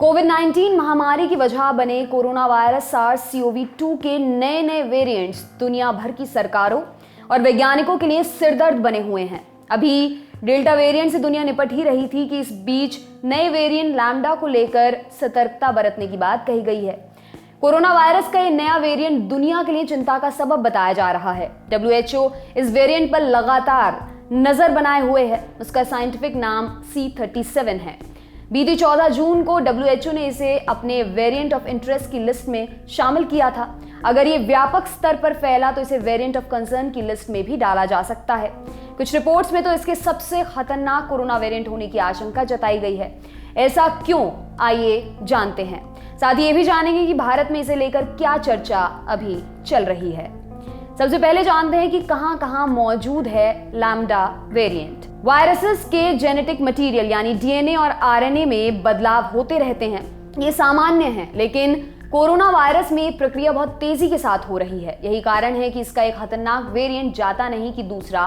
कोविड-19 महामारी की वजह बने कोरोना वायरस SARS-CoV-2 के नए नए वेरिएंट्स दुनिया भर की सरकारों और वैज्ञानिकों के लिए सिरदर्द बने हुए हैं। अभी डेल्टा वेरिएंट से दुनिया निपट ही रही थी कि इस बीच नए वेरिएंट लैम्डा को लेकर सतर्कता बरतने की बात कही गई है। कोरोना वायरस का ये नया वेरिएंट दुनिया के लिए चिंता का सबब बताया जा रहा है। WHO इस वेरिएंट पर लगातार नजर बनाए हुए है। उसका साइंटिफिक नाम C37 है। बीती 14 जून को WHO ने इसे अपने वेरिएंट ऑफ इंटरेस्ट की लिस्ट में शामिल किया था। अगर ये व्यापक स्तर पर फैला तो इसे वेरिएंट ऑफ कंसर्न की लिस्ट में भी डाला जा सकता है। कुछ रिपोर्ट्स में तो इसके सबसे खतरनाक कोरोना वेरिएंट होने की आशंका जताई गई है। ऐसा क्यों, आइए जानते हैं। साथ ही ये भी जानेंगे कि भारत में इसे लेकर क्या चर्चा अभी चल रही है। सबसे पहले जानते हैं कि कहां कहां मौजूद है लैम्डा वेरिएंट। वायरसेस के जेनेटिक मटेरियल यानी DNA और RNA में बदलाव होते रहते हैं। ये सामान्य है, लेकिन कोरोना वायरस में ये प्रक्रिया बहुत तेजी के साथ हो रही है। यही कारण है कि इसका एक खतरनाक वेरिएंट जाता नहीं कि दूसरा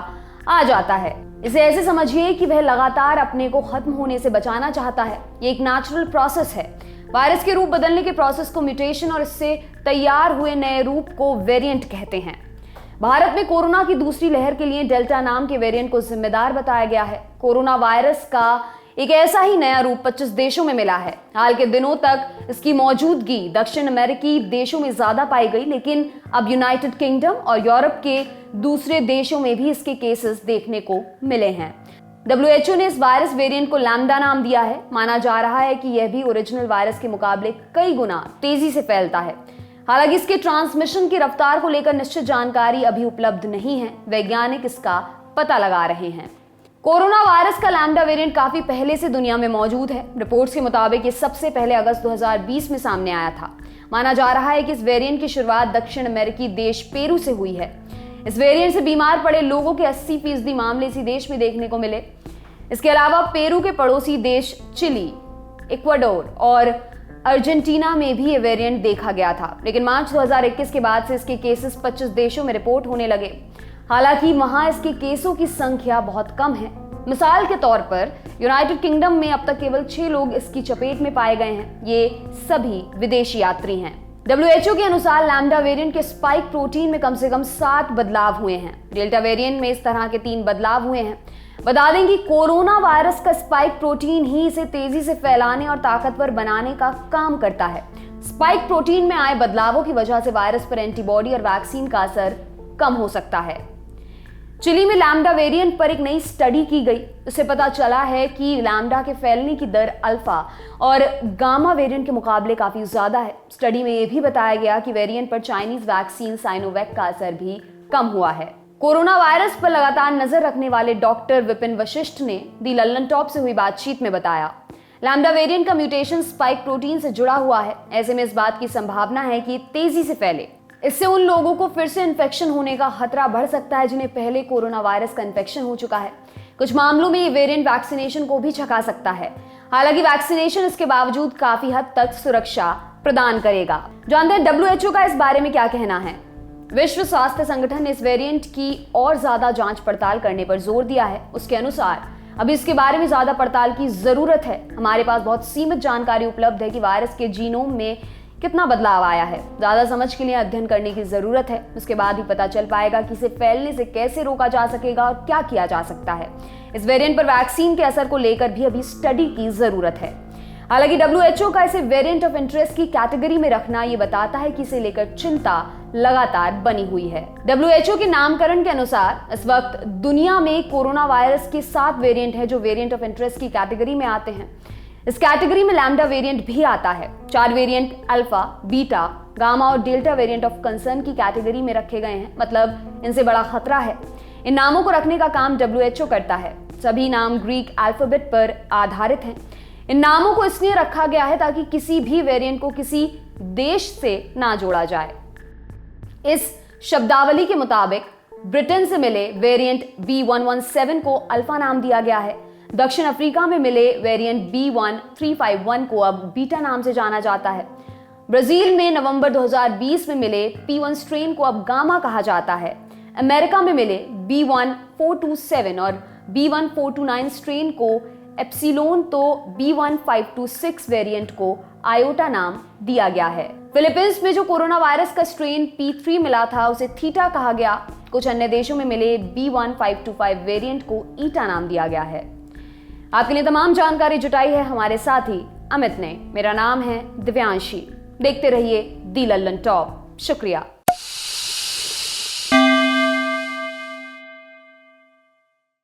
आ जाता है। इसे ऐसे समझिए कि वह लगातार अपने को खत्म होने से बचाना चाहता है। ये एक नेचुरल प्रोसेस है। वायरस के रूप बदलने के प्रोसेस को म्यूटेशन और इससे तैयार हुए नए रूप को वेरिएंट कहते हैं। भारत में कोरोना की दूसरी लहर के लिए डेल्टा नाम के वेरिएंट को जिम्मेदार बताया गया है। कोरोना वायरस का एक ऐसा ही नया रूप 25 देशों में मिला है। हाल के दिनों तक इसकी मौजूदगी दक्षिण अमेरिकी देशों में ज्यादा पाई गई, लेकिन अब यूनाइटेड किंगडम और यूरोप के दूसरे देशों में भी इसके केसेस देखने को मिले हैं। WHO ने इस वायरस वेरिएंट को लैम्डा नाम दिया है। माना जा रहा है कि यह भी ओरिजिनल वायरस के मुकाबले कई गुना तेजी से फैलता है। हालांकि इसके ट्रांसमिशन की रफ्तार को लेकर निश्चित जानकारी अभी उपलब्ध नहीं है। वैज्ञानिक इसका पता लगा रहे हैं। कोरोना वायरस का लैम्डा वेरिएंट काफी पहले से दुनिया में मौजूद है। रिपोर्ट्स के मुताबिक ये सबसे पहले अगस्त 2020 में सामने आया था। माना जा रहा है कि इस वेरिएंट की शुरुआत दक्षिण अमेरिकी देश पेरू से हुई है। इस वेरिएंट से बीमार पड़े लोगों के 80% मामले इसी देश में देखने को मिले। इसके अलावा पेरू के पड़ोसी देश चिली, इक्वाडोर और अर्जेंटीना में भी ये वेरिएंट देखा गया था, लेकिन मार्च 2021 के बाद से इसके केसेस 25 देशों में रिपोर्ट होने लगे। हालांकि वहां इसके केसों की संख्या बहुत कम है। मिसाल के तौर पर यूनाइटेड किंगडम में अब तक केवल 6 लोग इसकी चपेट में पाए गए हैं। ये सभी विदेशी यात्री हैं। WHO के अनुसार लैम्डा वेरिएंट के स्पाइक प्रोटीन में कम से कम 7 बदलाव हुए हैं। डेल्टा वेरिएंट में इस तरह के 3 बदलाव हुए हैं। बता दें कि कोरोना वायरस का स्पाइक प्रोटीन ही इसे तेजी से फैलाने और ताकतवर बनाने का काम करता है। स्पाइक प्रोटीन में आए बदलावों की वजह से वायरस पर एंटीबॉडी और वैक्सीन का असर कम हो सकता है। चिली में लैम्डा वेरिएंट पर एक नई स्टडी की गई। उससे पता चला है कि लैम्डा के फैलने की दर अल्फा और गामा वेरिएंट के मुकाबले काफी ज्यादा है। स्टडी में यह भी बताया गया कि वेरिएंट पर चाइनीज वैक्सीन साइनोवैक का असर भी कम हुआ है। कोरोना वायरस पर लगातार नजर रखने वाले डॉक्टर विपिन वशिष्ठ ने दी लल्लन टॉप से हुई बातचीत में बताया, लैम्डा वेरिएंट का म्यूटेशन स्पाइक प्रोटीन से जुड़ा हुआ है। ऐसे में इस बात की संभावना है कि तेजी से फैले। इससे उन लोगों को फिर से इन्फेक्शन होने का खतरा बढ़ सकता है जिन्हें पहले कोरोना वायरस का इन्फेक्शन हो चुका है। कुछ मामलों में ये वेरिएंट वैक्सीनेशन को भी छका सकता है। हालांकि वैक्सीनेशन इसके बावजूद काफी हद तक सुरक्षा प्रदान करेगा। जानते हैं WHO का इस बारे में क्या कहना है। विश्व स्वास्थ्य संगठन ने इस वेरिएंट की और ज्यादा जांच पड़ताल करने पर जोर दिया है। उसके अनुसार अभी इसके बारे में ज्यादा पड़ताल की जरूरत है। हमारे पास बहुत सीमित जानकारी उपलब्ध है कि वायरस के जीनोम में कितना बदलाव आया है। ज्यादा समझ के लिए अध्ययन करने की जरूरत है। उसके बाद ही पता चल पाएगा कि इसे फैलने से कैसे रोका जा सकेगा और क्या किया जा सकता है। इस वेरिएंट पर वैक्सीन के असर को लेकर भी अभी स्टडी की जरूरत है। हालांकि WHO का इसे वेरिएंट ऑफ इंटरेस्ट की कैटेगरी में रखना ये बताता है कि इसे लेकर चिंता लगातार बनी हुई है। WHO के नामकरण के अनुसार इस वक्त दुनिया में कोरोना वायरस के 7 वेरिएंट हैं जो वेरिएंट ऑफ इंटरेस्ट की कैटेगरी में आते हैं। इस कैटेगरी में लैम्डा वेरिएंट भी आता है। 4 वेरिएंट अल्फा, बीटा, गामा और डेल्टा वेरिएंट ऑफ कंसर्न की कैटेगरी में रखे गए हैं, मतलब इनसे बड़ा खतरा है। इन नामों को रखने का काम WHO करता है। सभी नाम ग्रीक अल्फाबेट पर आधारित हैं। इन नामों को इसलिए रखा गया है ताकि किसी भी वेरिएंट को किसी देश से ना जोड़ा जाए। इस शब्दावली के मुताबिक ब्रिटेन से मिले वेरिएंट B117 को अल्फा नाम दिया गया है। दक्षिण अफ्रीका में मिले वेरिएंट B1351 को अब बीटा नाम से जाना जाता है। ब्राजील में नवंबर 2020 में मिले P1 स्ट्रेन को अब गामा कहा जाता है। अमेरिका में मिले B1427 और B1429 स्ट्रेन को एप्सिलोन तो B1526 वेरिएंट को आयोटा नाम दिया गया है। फिलीपींस में जो कोरोना वायरस का स्ट्रेन P3 मिला था उसे थीटा कहा गया। कुछ अन्य देशों में मिले B1525 वेरिएंट को ईटा नाम दिया गया है। आपके लिए तमाम जानकारी जुटाई है हमारे साथी अमित ने। मेरा नाम है दिव्यांशी। देखते रहिए दी लल्लन टॉप। शुक्रिया।